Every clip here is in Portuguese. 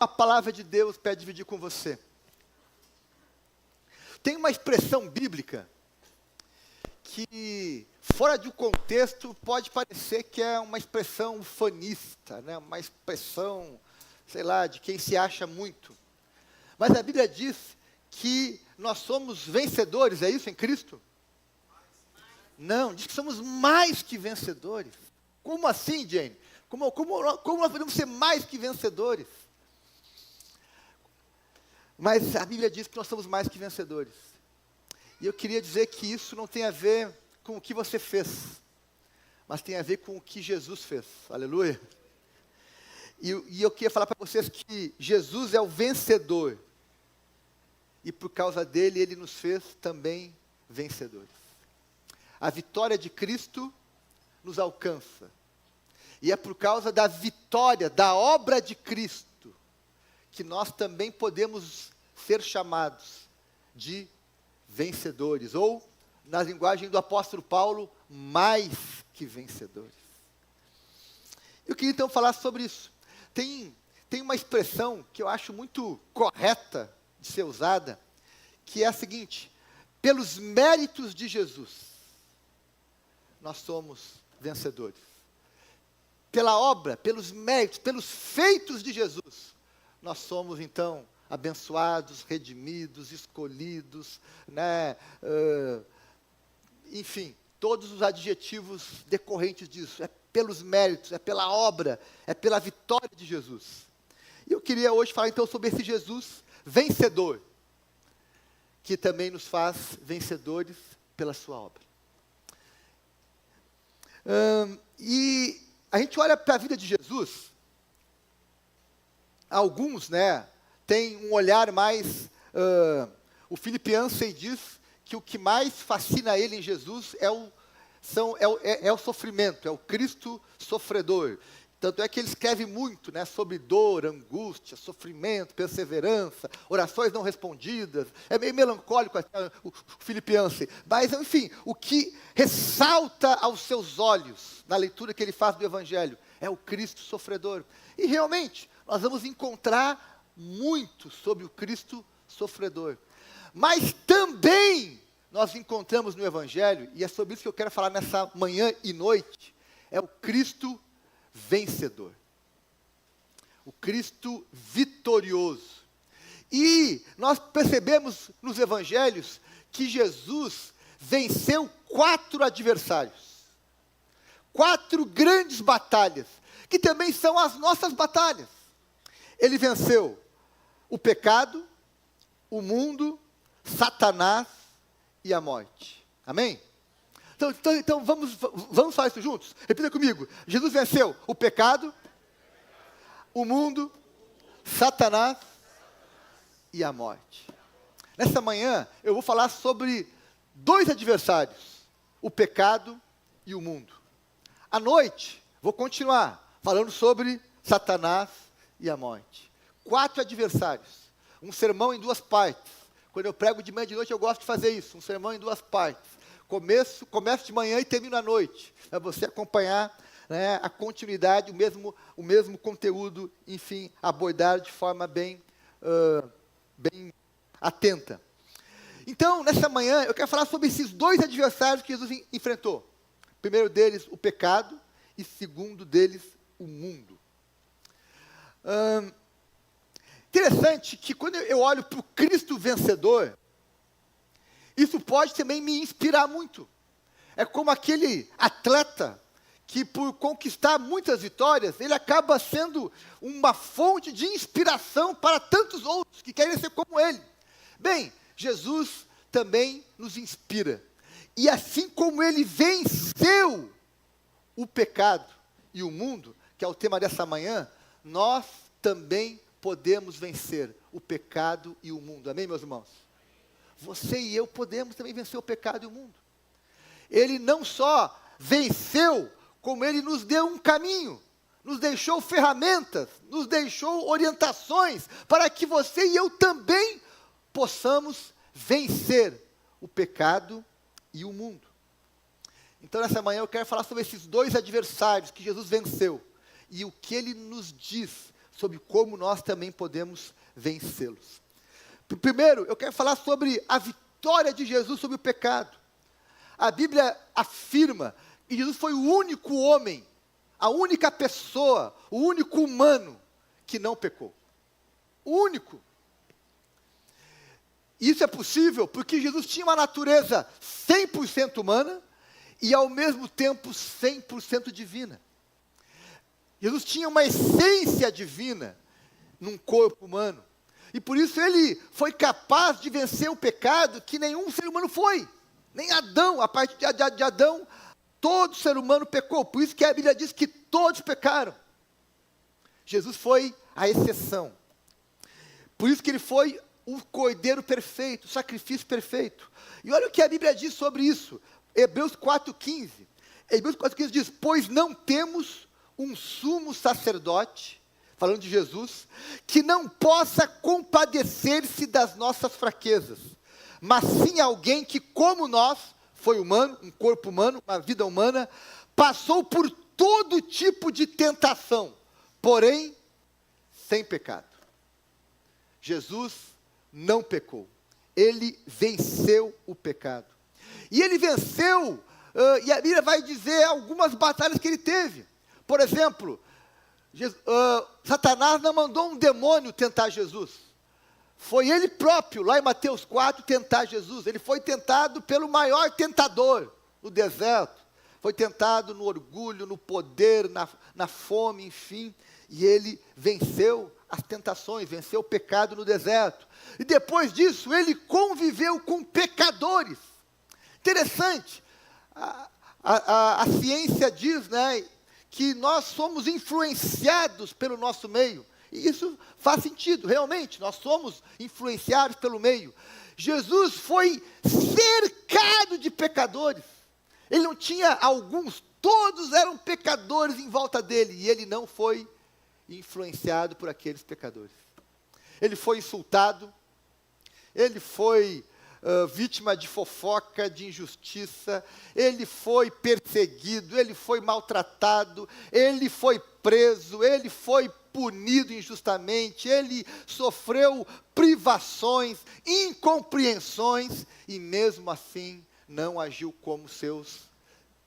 a palavra de Deus para dividir com você. Tem uma expressão bíblica que, fora de um contexto, pode parecer que é uma expressão ufanista, né? Uma expressão, sei lá, de quem se acha muito. Mas a Bíblia diz que nós somos vencedores, é isso em Cristo? Não, diz que somos mais que vencedores. Como assim, Jane? Como nós podemos ser mais que vencedores? Mas a Bíblia diz que nós somos mais que vencedores. E eu queria dizer que isso não tem a ver com o que você fez, mas tem a ver com o que Jesus fez. Aleluia. E eu queria falar para vocês que Jesus é o vencedor. E por causa dele, ele nos fez também vencedores. A vitória de Cristo nos alcança. E é por causa da vitória, da obra de Cristo, que nós também podemos ser chamados de vencedores. Ou, na linguagem do apóstolo Paulo, mais que vencedores. Eu queria então falar sobre isso. Tem uma expressão que eu acho muito correta de ser usada, que é a seguinte: pelos méritos de Jesus, nós somos vencedores. Pela obra, pelos méritos, pelos feitos de Jesus, nós somos então abençoados, redimidos, escolhidos, né? Enfim, todos os adjetivos decorrentes disso. É pelos méritos, é pela obra, é pela vitória de Jesus. E eu queria hoje falar então sobre esse Jesus vencedor, que também nos faz vencedores pela sua obra. E a gente olha para a vida de Jesus, alguns, né, têm um olhar mais... o Philip Yancey diz que o que mais fascina ele em Jesus é o sofrimento, é o Cristo sofredor. Tanto é que ele escreve muito, né, sobre dor, angústia, sofrimento, perseverança, orações não respondidas. É meio melancólico até o Philip Yancey. Mas, enfim, o que ressalta aos seus olhos, na leitura que ele faz do Evangelho, é o Cristo sofredor. E realmente, nós vamos encontrar muito sobre o Cristo sofredor. Mas também nós encontramos no Evangelho, e é sobre isso que eu quero falar nessa manhã e noite, é o Cristo vencedor. O Cristo vitorioso. E nós percebemos nos Evangelhos que Jesus venceu 4 adversários. 4 grandes batalhas, que também são as nossas batalhas. Ele venceu o pecado, o mundo, Satanás e a morte. Amém? Então vamos falar isso juntos? Repita comigo. Jesus venceu o pecado, o mundo, Satanás e a morte. Nessa manhã eu vou falar sobre 2 adversários, o pecado e o mundo. À noite, vou continuar falando sobre Satanás e a morte. 4 adversários. Um sermão em 2 partes. Quando eu prego de manhã e de noite, eu gosto de fazer isso. Um sermão em 2 partes. Começo de manhã e termino à noite. Para você acompanhar, né, a continuidade, o mesmo conteúdo, enfim, abordar de forma bem atenta. Então, nessa manhã, eu quero falar sobre esses 2 adversários que Jesus enfrentou. Primeiro deles, o pecado, e segundo deles, o mundo. Interessante que quando eu olho para o Cristo vencedor, isso pode também me inspirar muito. É como aquele atleta que, por conquistar muitas vitórias, ele acaba sendo uma fonte de inspiração para tantos outros que querem ser como ele. Bem, Jesus também nos inspira. E assim como ele venceu o pecado e o mundo, que é o tema dessa manhã, nós também podemos vencer o pecado e o mundo. Amém, meus irmãos? Você e eu podemos também vencer o pecado e o mundo. Ele não só venceu, como ele nos deu um caminho, nos deixou ferramentas, nos deixou orientações, para que você e eu também possamos vencer o pecado e o mundo. Então, nessa manhã eu quero falar sobre esses 2 adversários que Jesus venceu, e o que ele nos diz sobre como nós também podemos vencê-los. Primeiro, eu quero falar sobre a vitória de Jesus sobre o pecado. A Bíblia afirma que Jesus foi o único homem, a única pessoa, o único humano que não pecou. O único. Isso é possível porque Jesus tinha uma natureza 100% humana e ao mesmo tempo 100% divina. Jesus tinha uma essência divina num corpo humano. E por isso ele foi capaz de vencer o pecado que nenhum ser humano foi. Nem Adão, a partir de Adão, todo ser humano pecou. Por isso que a Bíblia diz que todos pecaram. Jesus foi a exceção. Por isso que ele foi o cordeiro perfeito, o sacrifício perfeito. E olha o que a Bíblia diz sobre isso. Hebreus 4,15. Hebreus 4,15 diz: pois não temos um sumo sacerdote, falando de Jesus, que não possa compadecer-se das nossas fraquezas, mas sim alguém que, como nós, foi humano, um corpo humano, uma vida humana, passou por todo tipo de tentação, porém, sem pecado. Jesus não pecou, ele venceu o pecado. E ele venceu, e a Bíblia vai dizer algumas batalhas que ele teve. Por exemplo, Satanás não mandou um demônio tentar Jesus. Foi ele próprio, lá em Mateus 4, tentar Jesus. Ele foi tentado pelo maior tentador no deserto. Foi tentado no orgulho, no poder, na fome, enfim. E ele venceu as tentações, venceu o pecado no deserto. E depois disso, ele conviveu com pecadores. Interessante. A ciência diz, né, que nós somos influenciados pelo nosso meio. E isso faz sentido, realmente, nós somos influenciados pelo meio. Jesus foi cercado de pecadores. Ele não tinha alguns, todos eram pecadores em volta dele. E ele não foi influenciado por aqueles pecadores. Ele foi insultado, ele foi vítima de fofoca, de injustiça, ele foi perseguido, ele foi maltratado, ele foi preso, ele foi punido injustamente, ele sofreu privações, incompreensões, e mesmo assim não agiu como seus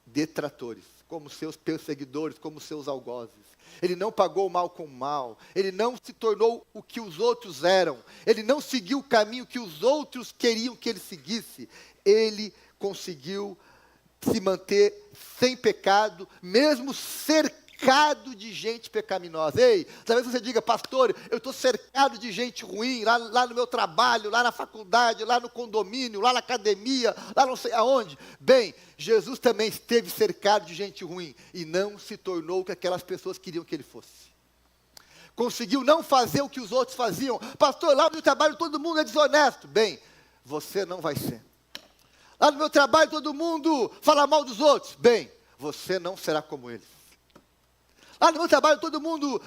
detratores, como seus perseguidores, como seus algozes. Ele não pagou o mal com o mal, ele não se tornou o que os outros eram, ele não seguiu o caminho que os outros queriam que ele seguisse, ele conseguiu se manter sem pecado, mesmo cercado de gente pecaminosa. Ei, talvez você diga: pastor, eu estou cercado de gente ruim, lá no meu trabalho, lá na faculdade, lá no condomínio, lá na academia, lá não sei aonde. Bem, Jesus também esteve cercado de gente ruim e não se tornou o que aquelas pessoas queriam que ele fosse. Conseguiu não fazer o que os outros faziam. Pastor, lá no meu trabalho todo mundo é desonesto. Bem, você não vai ser. Lá no meu trabalho todo mundo fala mal dos outros. Bem, você não será como eles. Lá no meu trabalho todo mundo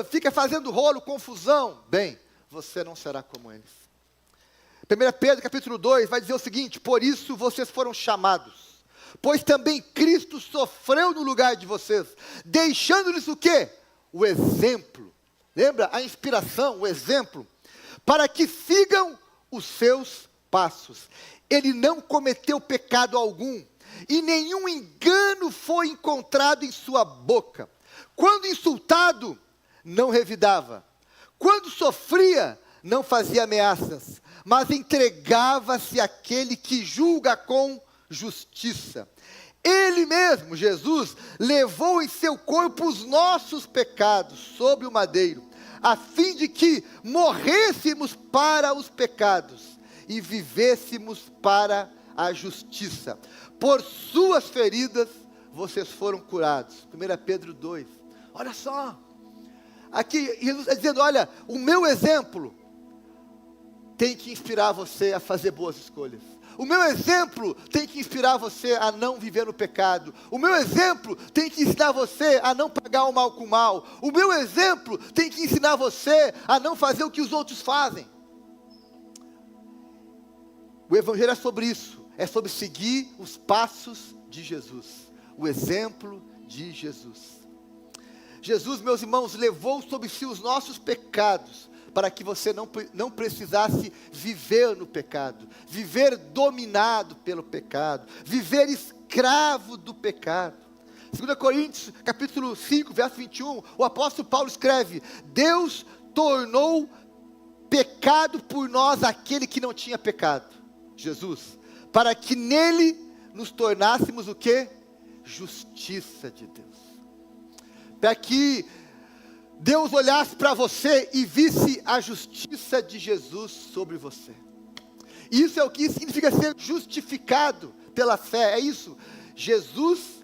fica fazendo rolo, confusão. Bem, você não será como eles. 1 Pedro capítulo 2 vai dizer o seguinte: por isso vocês foram chamados, pois também Cristo sofreu no lugar de vocês, deixando-lhes o quê? O exemplo. Lembra? A inspiração, o exemplo. Para que sigam os seus passos. Ele não cometeu pecado algum, e nenhum engano foi encontrado em sua boca. Quando insultado, não revidava. Quando sofria, não fazia ameaças, mas entregava-se àquele que julga com justiça. Ele mesmo, Jesus, levou em seu corpo os nossos pecados sobre o madeiro, a fim de que morrêssemos para os pecados e vivêssemos para a justiça. Por suas feridas, vocês foram curados. 1 Pedro 2. Olha só. Aqui Jesus está dizendo: olha, o meu exemplo tem que inspirar você a fazer boas escolhas. O meu exemplo tem que inspirar você a não viver no pecado. O meu exemplo tem que ensinar você a não pagar o mal com o mal. O meu exemplo tem que ensinar você a não fazer o que os outros fazem. O Evangelho é sobre isso. É sobre seguir os passos de Jesus. O exemplo de Jesus. Jesus, meus irmãos, levou sobre si os nossos pecados, para que você não precisasse viver no pecado, viver dominado pelo pecado, viver escravo do pecado. 2 Coríntios, capítulo 5, verso 21, o apóstolo Paulo escreve: Deus tornou pecado por nós aquele que não tinha pecado, Jesus, para que nele nos tornássemos o quê? Justiça de Deus. Para que Deus olhasse para você e visse a justiça de Jesus sobre você. Isso é o que significa ser justificado pela fé, é isso. Jesus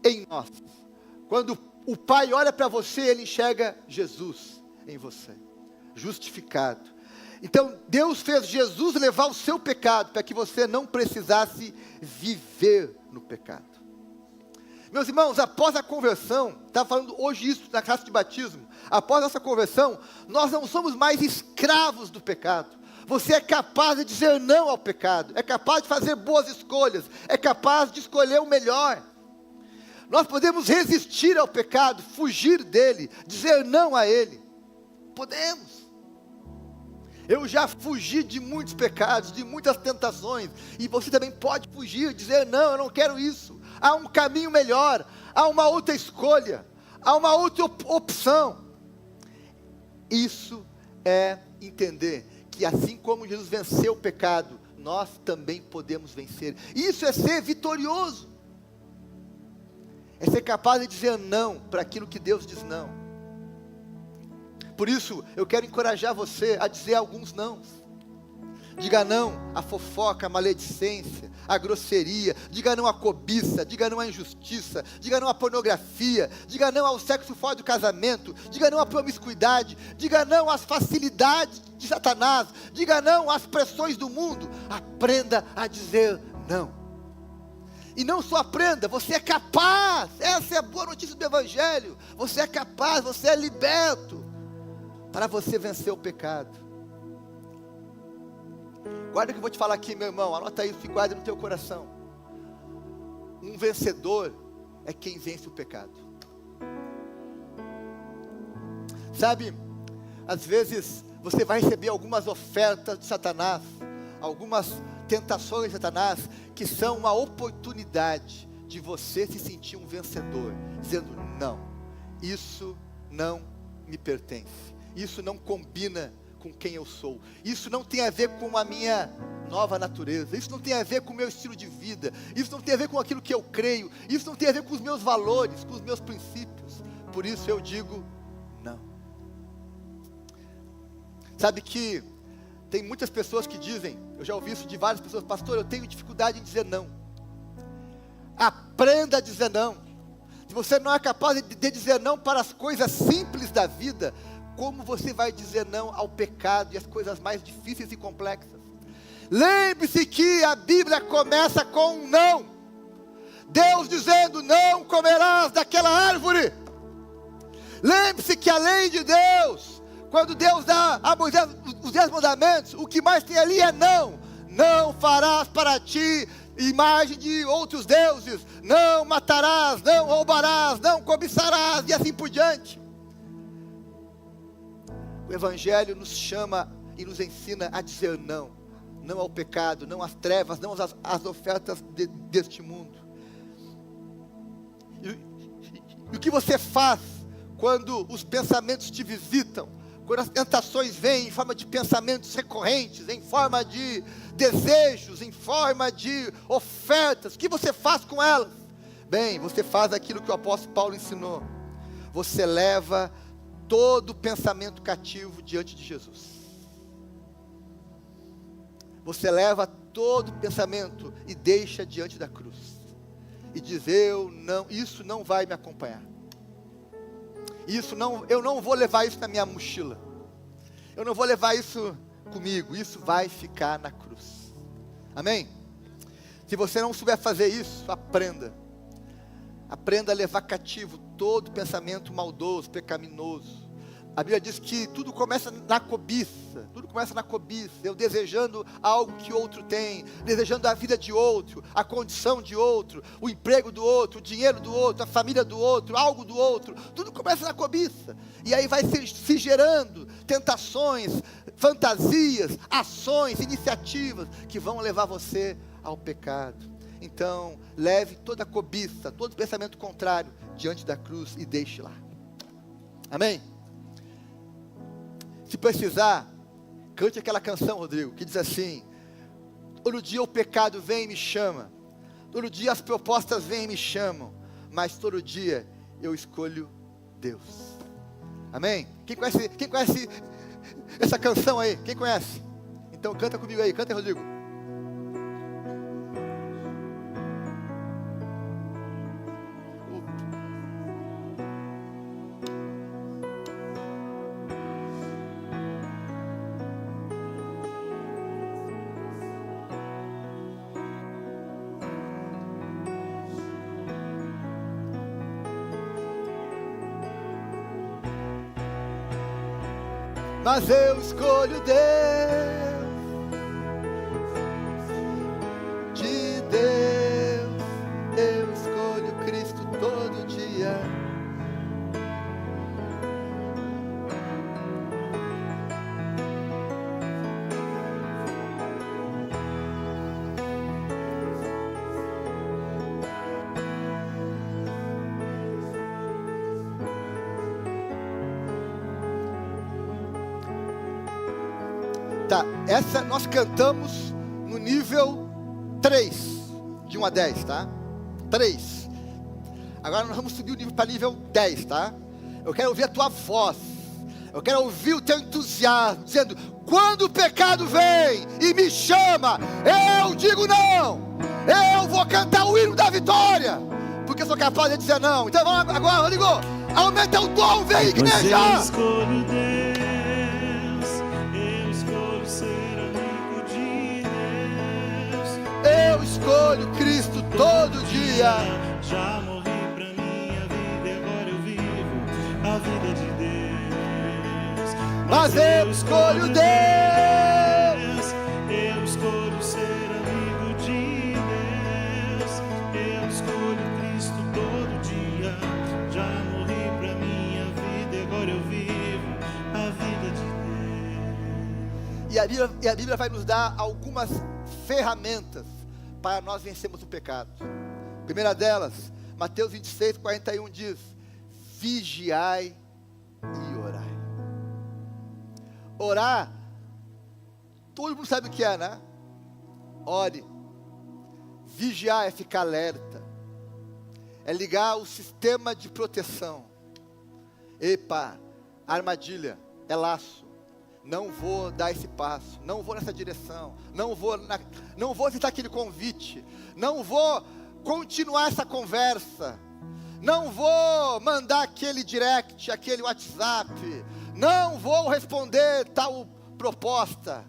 em nós. Quando o Pai olha para você, Ele enxerga Jesus em você, justificado. Então, Deus fez Jesus levar o seu pecado, para que você não precisasse viver no pecado. Meus irmãos, após a conversão, estava falando hoje isso na classe de batismo, após essa conversão, nós não somos mais escravos do pecado. Você é capaz de dizer não ao pecado, é capaz de fazer boas escolhas, é capaz de escolher o melhor. Nós podemos resistir ao pecado, fugir dele, dizer não a ele. Podemos. Eu já fugi de muitos pecados, de muitas tentações, e você também pode fugir, dizer não, eu não quero isso. Há um caminho melhor, há uma outra escolha, há uma outra opção. Isso é entender que assim como Jesus venceu o pecado, nós também podemos vencer. Isso é ser vitorioso. É ser capaz de dizer não para aquilo que Deus diz não. Por isso, eu quero encorajar você a dizer alguns nãos. Diga não à fofoca, à maledicência, à grosseria. Diga não à cobiça, diga não à injustiça. Diga não à pornografia. Diga não ao sexo fora do casamento. Diga não à promiscuidade. Diga não às facilidades de Satanás. Diga não às pressões do mundo. Aprenda a dizer não. E não só aprenda, você é capaz. Essa é a boa notícia do Evangelho. Você é capaz, você é liberto para você vencer o pecado. Guarda o que eu vou te falar aqui, meu irmão. Anota isso e guarda no teu coração. Um vencedor é quem vence o pecado. Sabe, às vezes você vai receber algumas ofertas de Satanás, algumas tentações de Satanás, que são uma oportunidade de você se sentir um vencedor, dizendo não, isso não me pertence, isso não combina com quem eu sou, isso não tem a ver com a minha nova natureza, isso não tem a ver com o meu estilo de vida, isso não tem a ver com aquilo que eu creio, isso não tem a ver com os meus valores, com os meus princípios. Por isso eu digo não. Sabe que tem muitas pessoas que dizem, eu já ouvi isso de várias pessoas: pastor, eu tenho dificuldade em dizer não. Aprenda a dizer não. Se você não é capaz de dizer não para as coisas simples da vida, como você vai dizer não ao pecado e às coisas mais difíceis e complexas? Lembre-se que a Bíblia começa com um não. Deus dizendo: não comerás daquela árvore. Lembre-se que a lei de Deus, quando Deus dá a Moisés os 10 mandamentos, o que mais tem ali é não. Não farás para ti imagem de outros deuses, não matarás, não roubarás, não cobiçarás, e assim por diante. O Evangelho nos chama e nos ensina a dizer não. Não ao pecado, não às trevas, não às ofertas deste mundo. E o que você faz quando os pensamentos te visitam? Quando as tentações vêm em forma de pensamentos recorrentes, em forma de desejos, em forma de ofertas, o que você faz com elas? Bem, você faz aquilo que o apóstolo Paulo ensinou. Você leva todo pensamento cativo diante de Jesus. Você leva todo pensamento e deixa diante da cruz. E diz: isso não vai me acompanhar. Eu não vou levar isso na minha mochila. Eu não vou levar isso comigo. Isso vai ficar na cruz. Amém? Se você não souber fazer isso, aprenda. Aprenda a levar cativo todo pensamento maldoso, pecaminoso. A Bíblia diz que tudo começa na cobiça, eu desejando algo que outro tem, desejando a vida de outro, a condição de outro, o emprego do outro, o dinheiro do outro, a família do outro, algo do outro, tudo começa na cobiça, e aí vai se gerando tentações, fantasias, ações, iniciativas, que vão levar você ao pecado. Então, leve toda a cobiça, todo pensamento contrário, diante da cruz e deixe lá. Amém? Se precisar, cante aquela canção, Rodrigo, que diz assim: todo dia o pecado vem e me chama, todo dia as propostas vêm e me chamam, mas todo dia eu escolho Deus. Amém? Quem conhece essa canção aí? Quem conhece? Então canta comigo aí, canta aí, Rodrigo. Mas eu escolho Deus, de Deus, eu escolho Cristo todo dia. Tá, essa nós cantamos no nível 3, de 1 a 10, tá? 3. Agora nós vamos subir o nível para nível 10, tá? Eu quero ouvir a tua voz, eu quero ouvir o teu entusiasmo, dizendo: quando o pecado vem e me chama, eu digo não, eu vou cantar o hino da vitória, porque eu sou capaz de dizer não. Então vamos agora, Rodrigo, aumenta o tom, vem igreja! Eu escolho Deus, eu escolho ser amigo de Deus, eu escolho Cristo todo dia. Já morri pra minha vida e agora eu vivo a vida de Deus. Mas eu escolho Deus, eu escolho ser amigo de Deus, eu escolho Cristo todo dia. Já morri pra minha vida e agora eu vivo a vida de Deus. e a Bíblia vai nos dar algumas ferramentas para nós vencermos o pecado. A primeira delas, Mateus 26, 41 diz: vigiai e orai. Orar, todo mundo sabe o que é, né? Ore. Vigiar é ficar alerta, é ligar o sistema de proteção. Epa, armadilha, é laço, não vou dar esse passo, não vou nessa direção, não vou aceitar aquele convite, não vou continuar essa conversa, não vou mandar aquele direct, aquele WhatsApp, não vou responder tal proposta,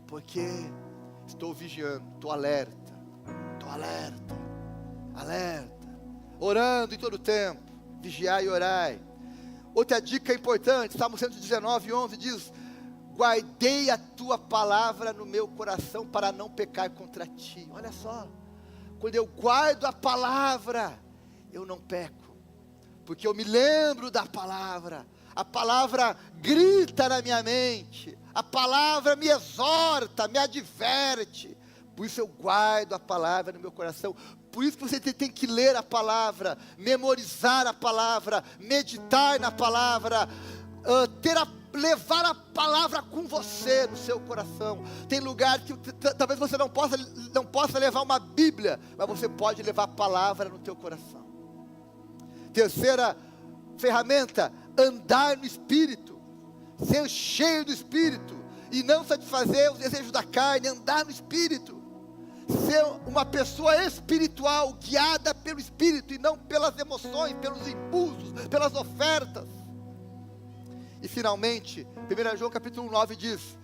porque estou vigiando, estou alerta, orando em todo o tempo, vigiai e orai. Outra dica importante, Salmo 119, 11 diz: guardei a tua palavra no meu coração para não pecar contra ti. Olha só, quando eu guardo a palavra, eu não peco, porque eu me lembro da palavra. A palavra grita na minha mente, a palavra me exorta, me adverte. Por isso eu guardo a palavra no meu coração. Por isso que você tem que ler a palavra, memorizar a palavra, meditar na palavra, levar a palavra com você no seu coração. Tem lugar que talvez você não possa levar uma Bíblia, mas você pode levar a palavra no teu coração. Terceira ferramenta, andar no Espírito, ser cheio do Espírito e não satisfazer os desejos da carne. Andar no Espírito, ser uma pessoa espiritual, guiada pelo Espírito e não pelas emoções, pelos impulsos, pelas ofertas. E finalmente, 1 João capítulo 9 diz: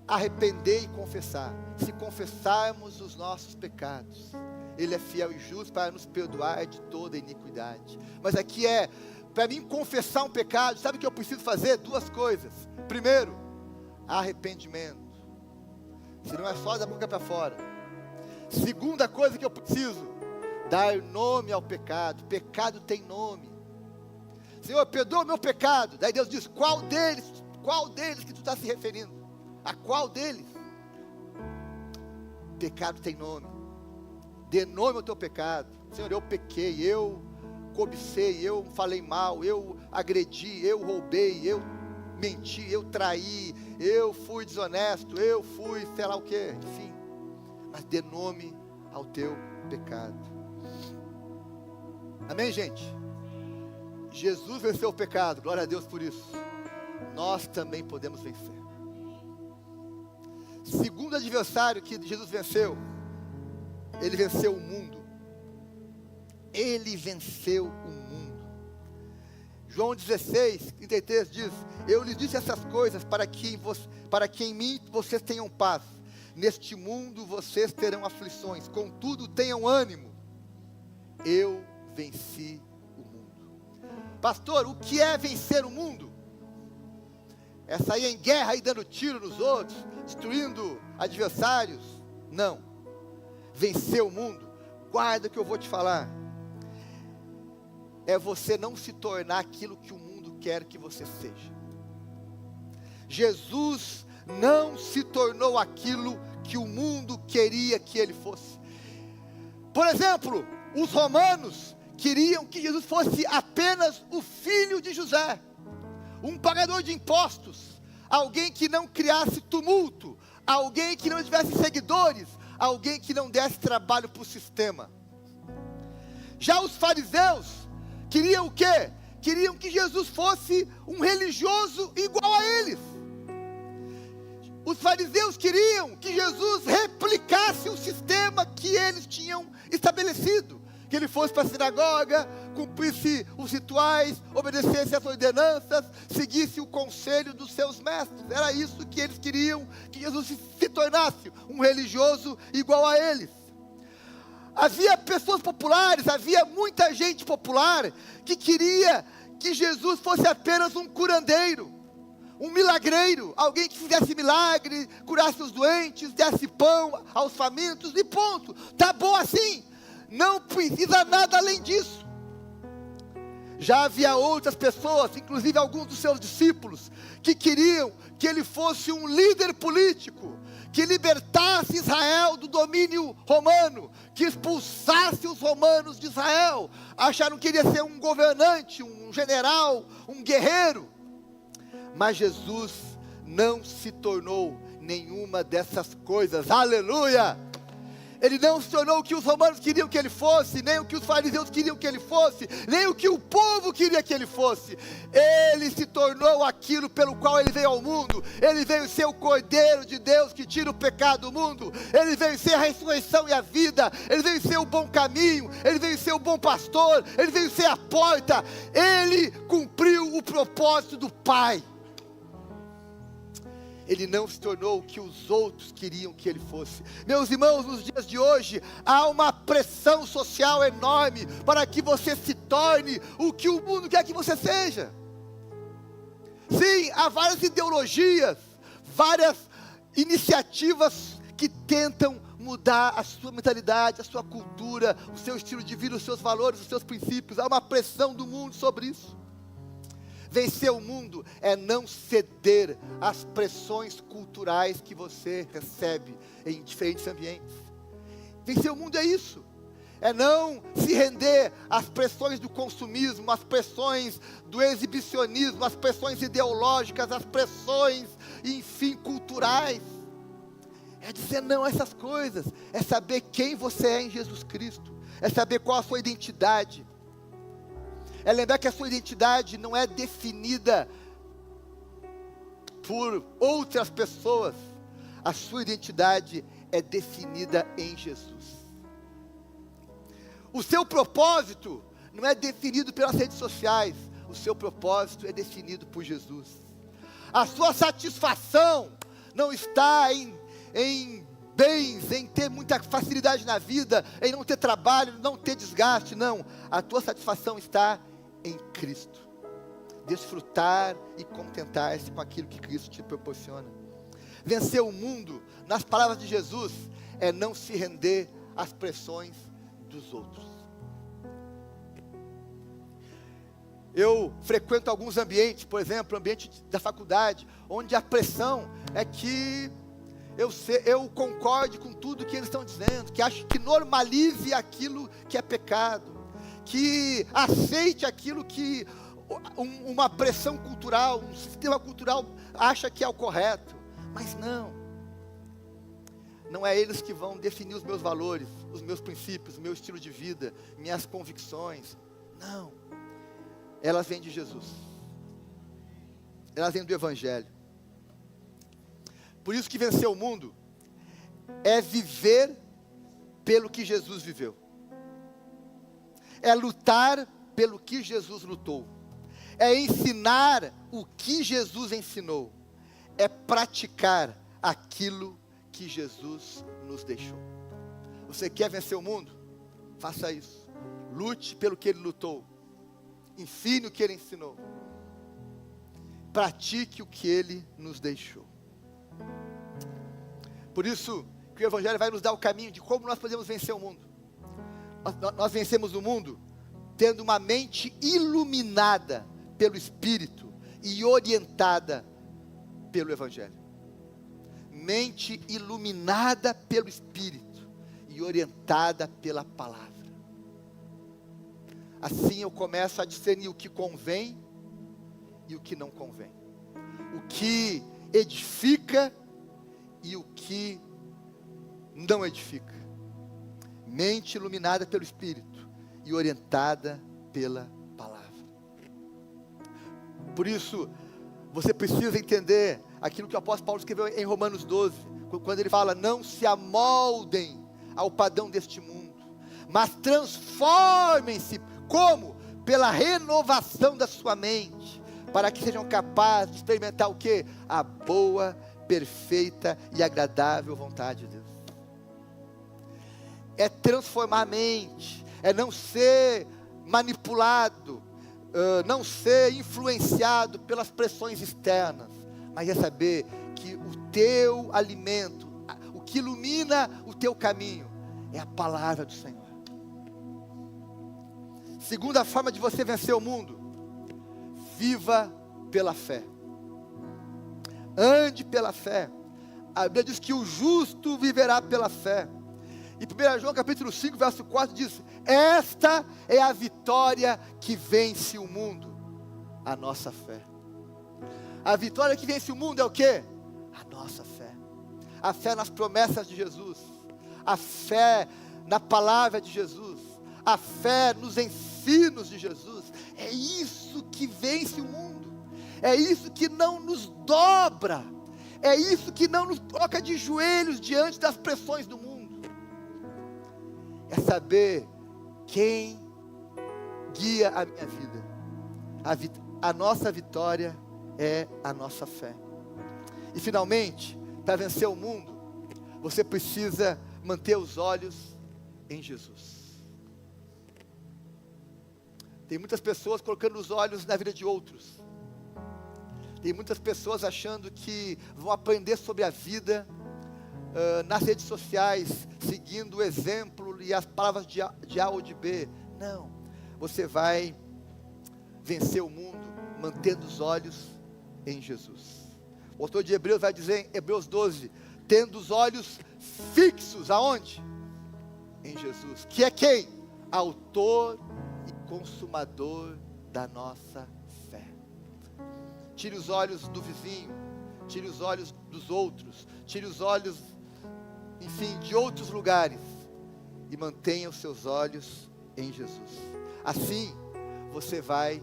arrepender e confessar. Se confessarmos os nossos pecados, Ele é fiel e justo para nos perdoar de toda iniquidade. Mas aqui é para mim confessar um pecado, sabe o que eu preciso fazer? Duas coisas. Primeiro, arrependimento. Se não é só da boca para fora. Segunda coisa que eu preciso, dar nome ao pecado. Pecado tem nome. Senhor, perdoa o meu pecado. Daí Deus diz, qual deles que tu está se referindo? A qual deles? Pecado tem nome. Dê nome ao teu pecado. Senhor, eu pequei, eu cobicei, eu falei mal, eu agredi, eu roubei, eu menti, eu traí, eu fui desonesto, eu fui sei lá o que, enfim. Mas dê nome ao teu pecado. Amém, gente? Jesus venceu o pecado, glória a Deus por isso. Nós também podemos vencer. Segundo adversário que Jesus venceu, ele venceu o mundo. Ele venceu o mundo. João 16, 33 diz, eu lhes disse essas coisas para que em mim vocês tenham paz. Neste mundo vocês terão aflições, contudo tenham ânimo. Eu venci o mundo. Pastor, o que é vencer o mundo? É sair em guerra e dando tiro nos outros, destruindo adversários? Não. Vencer o mundo, guarda o que eu vou te falar. É você não se tornar aquilo que o mundo quer que você seja. Jesus não se tornou aquilo que o mundo queria que ele fosse. Por exemplo, os romanos queriam que Jesus fosse apenas o filho de José, um pagador de impostos, alguém que não criasse tumulto, alguém que não tivesse seguidores, alguém que não desse trabalho para o sistema. Já os fariseus queriam o quê? Queriam que Jesus fosse um religioso igual a eles. Os fariseus queriam que Jesus replicasse o sistema que eles tinham estabelecido. Que ele fosse para a sinagoga, cumprisse os rituais, obedecesse às ordenanças, seguisse o conselho dos seus mestres. Era isso que eles queriam, que Jesus se tornasse um religioso igual a eles. Havia pessoas populares, havia muita gente popular que queria que Jesus fosse apenas um curandeiro, um milagreiro, alguém que fizesse milagre, curasse os doentes, desse pão aos famintos e ponto. Tá bom assim, não precisa nada além disso. Já havia outras pessoas, inclusive alguns dos seus discípulos, que queriam que ele fosse um líder político, que libertasse Israel do domínio romano, que expulsasse os romanos de Israel. Acharam que ele ia ser um governante, um general, um guerreiro. Mas Jesus não se tornou nenhuma dessas coisas. Aleluia! Ele não se tornou o que os romanos queriam que ele fosse, nem o que os fariseus queriam que ele fosse, nem o que o povo queria que ele fosse. Ele se tornou aquilo pelo qual ele veio ao mundo. Ele veio ser o Cordeiro de Deus que tira o pecado do mundo. Ele veio ser a ressurreição e a vida. Ele veio ser o bom caminho. Ele veio ser o bom pastor. Ele veio ser a porta. Ele cumpriu o propósito do Pai. Ele não se tornou o que os outros queriam que ele fosse. Meus irmãos, nos dias de hoje, há uma pressão social enorme para que você se torne o que o mundo quer que você seja. Sim, há várias ideologias, várias iniciativas que tentam mudar a sua mentalidade, a sua cultura, o seu estilo de vida, os seus valores, os seus princípios. Há uma pressão do mundo sobre isso. Vencer o mundo é não ceder às pressões culturais que você recebe em diferentes ambientes. Vencer o mundo é isso. É não se render às pressões do consumismo, às pressões do exibicionismo, às pressões ideológicas, às pressões, enfim, culturais. É dizer não a essas coisas. É saber quem você é em Jesus Cristo. É saber qual a sua identidade. É lembrar que a sua identidade não é definida por outras pessoas. A sua identidade é definida em Jesus. O seu propósito não é definido pelas redes sociais. O seu propósito é definido por Jesus. A sua satisfação não está em bens, em ter muita facilidade na vida, em não ter trabalho, não ter desgaste. Não, a tua satisfação está em Cristo. desfrutar e contentar-se com aquilo que Cristo te proporciona. Vencer o mundo, nas palavras de Jesus, é não se render às pressões dos outros. Eu frequento alguns ambientes, por exemplo, o ambiente da faculdade, onde a pressão é que eu concorde com tudo que eles estão dizendo, que acho que normalize aquilo que é pecado, que aceite aquilo que uma pressão cultural, um sistema cultural acha que é o correto. Mas não é eles que vão definir os meus valores, os meus princípios, o meu estilo de vida, minhas convicções. Não, elas vêm de Jesus, elas vêm do Evangelho. Por isso que vencer o mundo é viver pelo que Jesus viveu, é lutar pelo que Jesus lutou, é ensinar o que Jesus ensinou, é praticar aquilo que Jesus nos deixou. Você quer vencer o mundo? Faça isso. Lute pelo que Ele lutou. Ensine o que Ele ensinou. Pratique o que Ele nos deixou. Por isso que o Evangelho vai nos dar o caminho de como nós podemos vencer o mundo. Nós vencemos o mundo tendo uma mente iluminada pelo Espírito e orientada pelo Evangelho. Mente iluminada pelo Espírito e orientada pela palavra. Assim eu começo a discernir o que convém e o que não convém, o que edifica e o que não edifica. Mente iluminada pelo Espírito e orientada pela palavra. Por isso, você precisa entender aquilo que o apóstolo Paulo escreveu em Romanos 12, quando ele fala: não se amoldem ao padrão deste mundo, mas transformem-se, como? Pela renovação da sua mente, para que sejam capazes de experimentar o quê? A boa, perfeita e agradável vontade de Deus. É transformar a mente, é não ser manipulado, não ser influenciado pelas pressões externas, mas é saber que o teu alimento, o que ilumina o teu caminho, é a palavra do Senhor. Segunda forma de você vencer o mundo: viva pela fé. Ande pela fé. A Bíblia diz que o justo viverá pela fé. E 1 João capítulo 5, verso 4 diz: esta é a vitória que vence o mundo, a nossa fé. A vitória que vence o mundo é o quê? A nossa fé. A fé nas promessas de Jesus, a fé na palavra de Jesus, a fé nos ensinos de Jesus. É isso que vence o mundo, é isso que não nos dobra, é isso que não nos coloca de joelhos diante das pressões do mundo. É saber quem guia a minha vida. A nossa vitória é a nossa fé. E finalmente, para vencer o mundo, você precisa manter os olhos em Jesus. Tem muitas pessoas colocando os olhos na vida de outros. Tem muitas pessoas achando que vão aprender sobre a vida nas redes sociais, seguindo o exemplo e as palavras de A ou de B. Não, você vai vencer o mundo mantendo os olhos em Jesus. O autor de Hebreus vai dizer em Hebreus 12, tendo os olhos fixos aonde? Em Jesus, que é quem? Autor e consumador da nossa fé. Tire os olhos do vizinho, tire os olhos dos outros, tire os olhos, enfim, de outros lugares, e mantenha os seus olhos em Jesus. Assim, você vai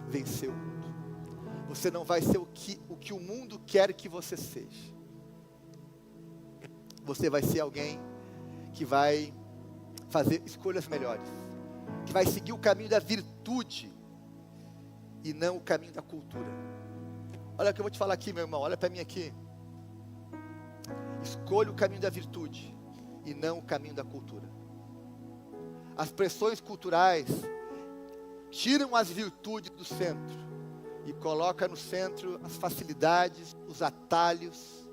vencer o mundo. Você não vai ser o que o mundo quer que você seja. Você vai ser alguém que vai fazer escolhas melhores, que vai seguir o caminho da virtude e não o caminho da cultura. Olha o que eu vou te falar aqui, meu irmão, olha para mim aqui. Escolha o caminho da virtude e não o caminho da cultura. As pressões culturais tiram as virtudes do centro, e coloca no centro as facilidades, os atalhos,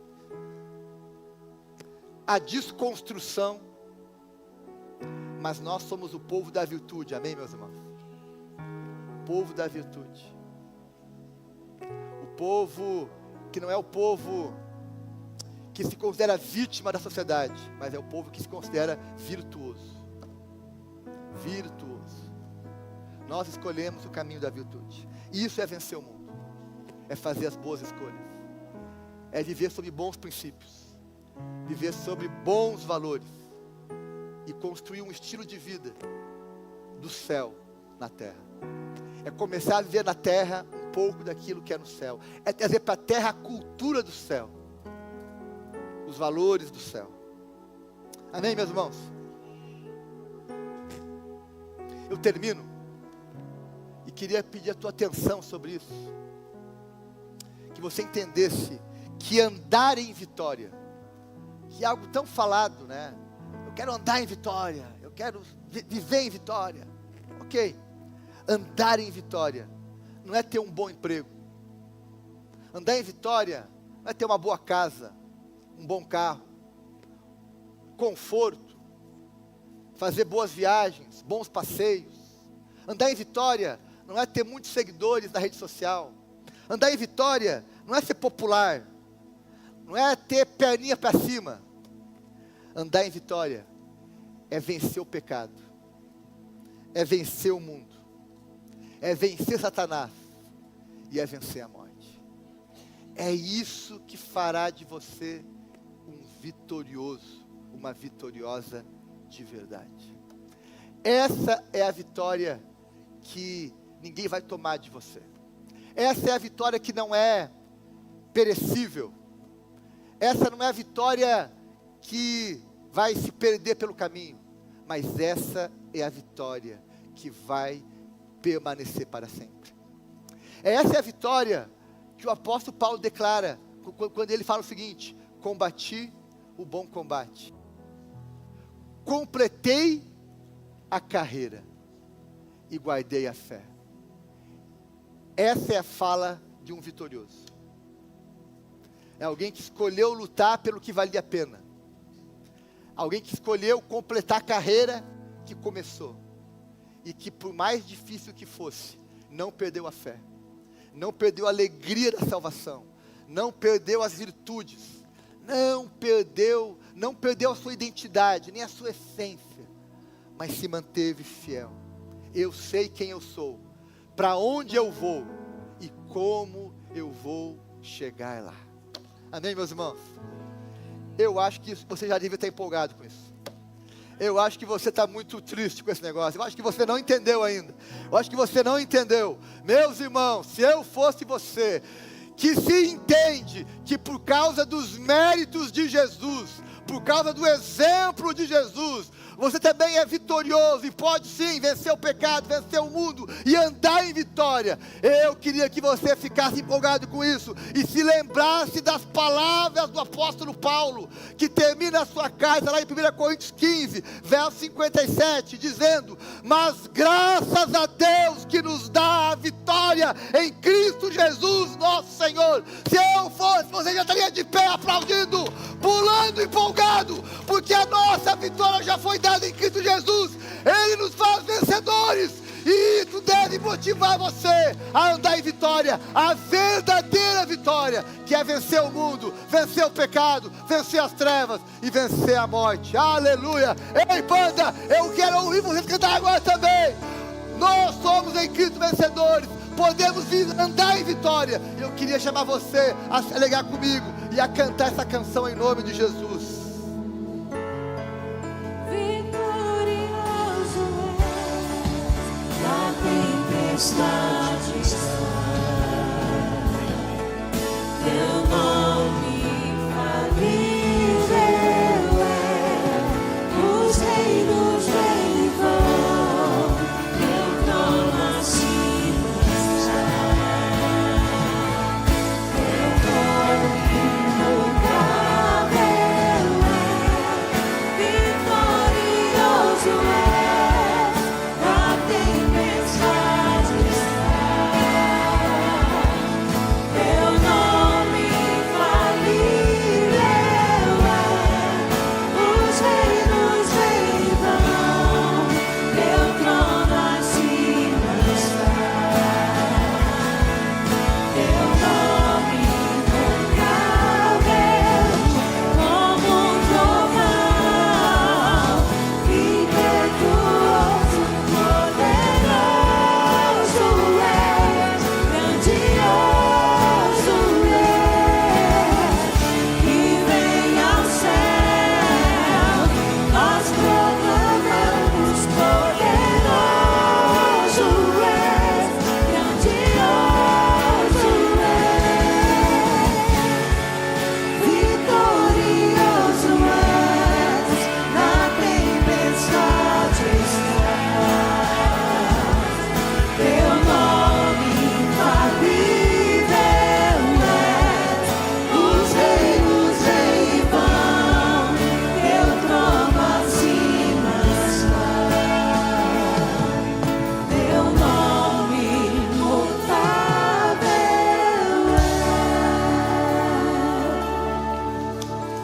a desconstrução, mas nós somos o povo da virtude, amém, meus irmãos? Povo da virtude. O povo que não é o povo que se considera vítima da sociedade, mas é o povo que se considera virtuoso. Virtuoso. Nós escolhemos o caminho da virtude. Isso é vencer o mundo. É fazer as boas escolhas. É viver sobre bons princípios. Viver sobre bons valores. E construir um estilo de vida do céu na terra. É começar a viver na terra um pouco daquilo que é no céu. É trazer para a terra a cultura do céu. Os valores do céu. Amém, meus irmãos? Eu termino e queria pedir a tua atenção sobre isso. Que você entendesse que andar em vitória, que é algo tão falado, né? Eu quero andar em vitória, eu quero viver em vitória. Ok, andar em vitória não é ter um bom emprego. Andar em vitória não é ter uma boa casa, um bom carro, conforto, fazer boas viagens, bons passeios. Andar em vitória não é ter muitos seguidores na rede social. Andar em vitória não é ser popular, não é ter perninha para cima. Andar em vitória é vencer o pecado, é vencer o mundo, é vencer Satanás e é vencer a morte. É isso que fará de você um vitorioso, uma vitoriosa de verdade. Essa é a vitória que ninguém vai tomar de você. Essa é a vitória que não é perecível. Essa não é a vitória que vai se perder pelo caminho. Mas essa é a vitória que vai permanecer para sempre. Essa é a vitória que o apóstolo Paulo declara quando ele fala o seguinte: combati o bom combate, completei a carreira e guardei a fé. Essa é a fala de um vitorioso. É alguém que escolheu lutar pelo que valia a pena. Alguém que escolheu completar a carreira que começou. E que por mais difícil que fosse, não perdeu a fé. Não perdeu a alegria da salvação. Não perdeu as virtudes. Não perdeu a sua identidade, nem a sua essência. Mas se manteve fiel. Eu sei quem eu sou, para onde eu vou e como eu vou chegar lá. Amém, meus irmãos? Eu acho que você já deve estar empolgado com isso. Eu acho que você está muito triste com esse negócio. Eu acho que você não entendeu ainda. Eu acho que você não entendeu. Meus irmãos, se eu fosse você, que se entende que por causa dos méritos de Jesus, por causa do exemplo de Jesus, você também é vitorioso e pode sim vencer o pecado, vencer o mundo e andar em vitória. Eu queria que você ficasse empolgado com isso e se lembrasse das palavras do apóstolo Paulo, que termina a sua carta lá em 1 Coríntios 15, verso 57, dizendo: mas graças a Deus que nos dá a vitória em Cristo Jesus nosso Senhor. Se eu fosse, você já estaria de pé aplaudindo, pulando, empolgado, porque a nossa vitória já foi dada em Cristo Jesus. Ele nos faz vencedores, e isso deve motivar você a andar em vitória, a verdadeira vitória, que é vencer o mundo, vencer o pecado, vencer as trevas e vencer a morte. Aleluia! Ei, banda, eu quero ouvir vocês cantar agora também. Nós somos em Cristo vencedores, podemos andar em vitória. Eu queria chamar você a se alegrar comigo e a cantar essa canção em nome de Jesus. Tempestade teu nome falível é, os reinos vêm e vão, teu trono acima está, teu nome imutável é, vitorioso é, a tempestade.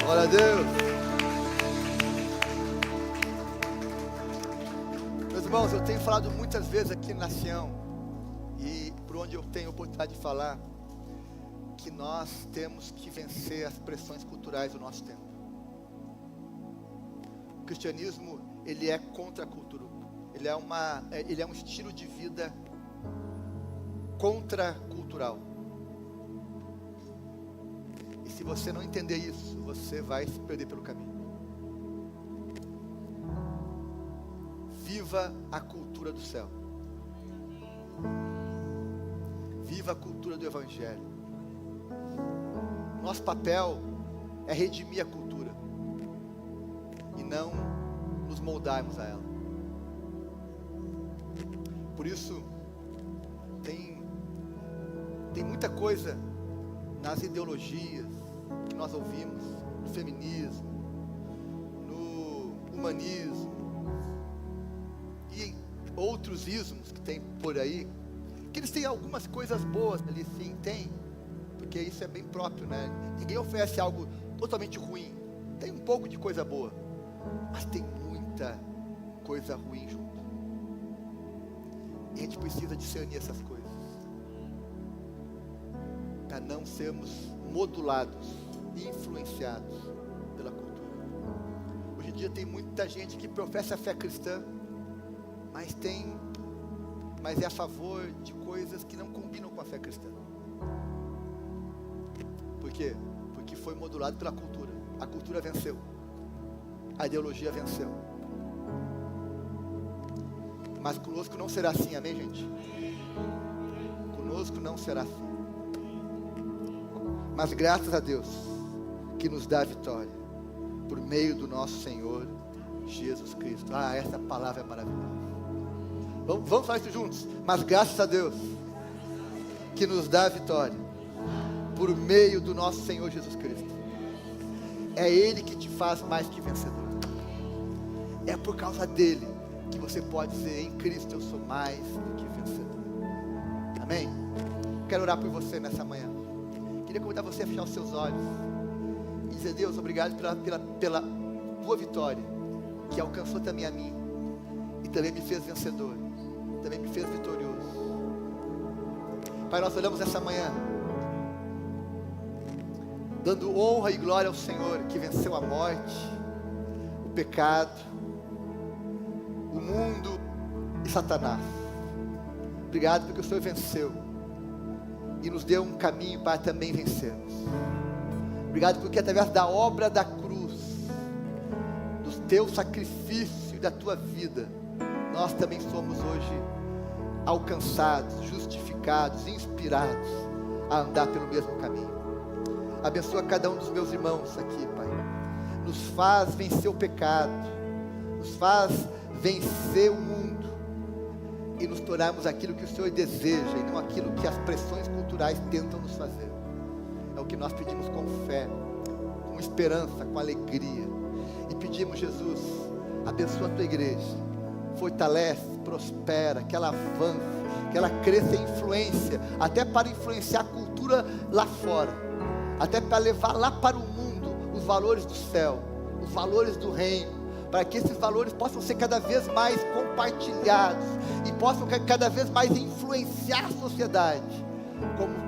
Glória a Deus. Meus irmãos, eu tenho falado muitas vezes aqui na Sião, e por onde eu tenho oportunidade de falar, que nós temos que vencer as pressões culturais do nosso tempo. O cristianismo, ele é contra a cultura. Ele é um estilo de vida contracultural. E se você não entender isso, você vai se perder pelo caminho. Viva a cultura do céu. Viva a cultura do Evangelho. Nosso papel é redimir a cultura e não nos moldarmos a ela. Por isso, tem muita coisa nas ideologias que nós ouvimos, no feminismo, no humanismo e outros ismos que tem por aí, que eles têm algumas coisas boas ali, sim, tem, porque isso é bem próprio, né? Ninguém oferece algo totalmente ruim, tem um pouco de coisa boa, mas tem muita coisa ruim junto. E a gente precisa discernir essas coisas, para não sermos modulados, influenciados pela cultura. Hoje em dia tem muita gente que professa a fé cristã, mas é a favor de coisas que não combinam com a fé cristã. Por quê? Porque foi modulado pela cultura. A cultura venceu, a ideologia venceu. Mas conosco não será assim, amém, gente? Conosco não será assim. Mas graças a Deus que nos dá a vitória por meio do nosso Senhor Jesus Cristo. Ah, essa palavra é maravilhosa. Vamos falar isso juntos. Mas graças a Deus que nos dá a vitória por meio do nosso Senhor Jesus Cristo. É Ele que te faz mais que vencedor. É por causa dele que você pode dizer: em Cristo eu sou mais do que vencedor. Amém? Quero orar por você nessa manhã. Queria convidar você a fechar os seus olhos e dizer: Deus, obrigado pela tua vitória, que alcançou também a mim e também me fez vencedor, também me fez vitorioso. Pai, nós oramos essa manhã dando honra e glória ao Senhor, que venceu a morte, o pecado, o mundo e Satanás. Obrigado porque o Senhor venceu e nos deu um caminho para também vencermos. Obrigado porque através da obra da cruz, do teu sacrifício e da tua vida, nós também somos hoje alcançados, justificados, inspirados a andar pelo mesmo caminho. Abençoa cada um dos meus irmãos aqui, Pai. Nos faz vencer o pecado, nos faz vencer o mundo e nos tornarmos aquilo que o Senhor deseja e não aquilo que as pressões culturais tentam nos fazer. É o que nós pedimos com fé, com esperança, com alegria. E pedimos: Jesus, abençoa a tua igreja, fortalece, prospera, que ela avance, que ela cresça em influência, até para influenciar a cultura lá fora, até para levar lá para o mundo os valores do céu, os valores do reino, para que esses valores possam ser cada vez mais compartilhados e possam cada vez mais influenciar a sociedade,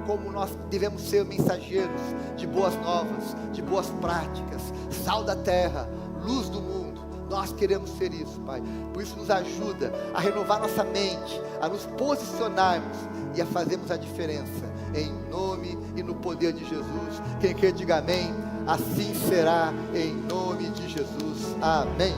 como nós devemos ser mensageiros de boas novas, de boas práticas, sal da terra, luz do mundo. Nós queremos ser isso, Pai. Por isso nos ajuda a renovar nossa mente, a nos posicionarmos e a fazermos a diferença, em nome e no poder de Jesus. Quem quer diga amém. Assim será, em nome de Jesus. Amém.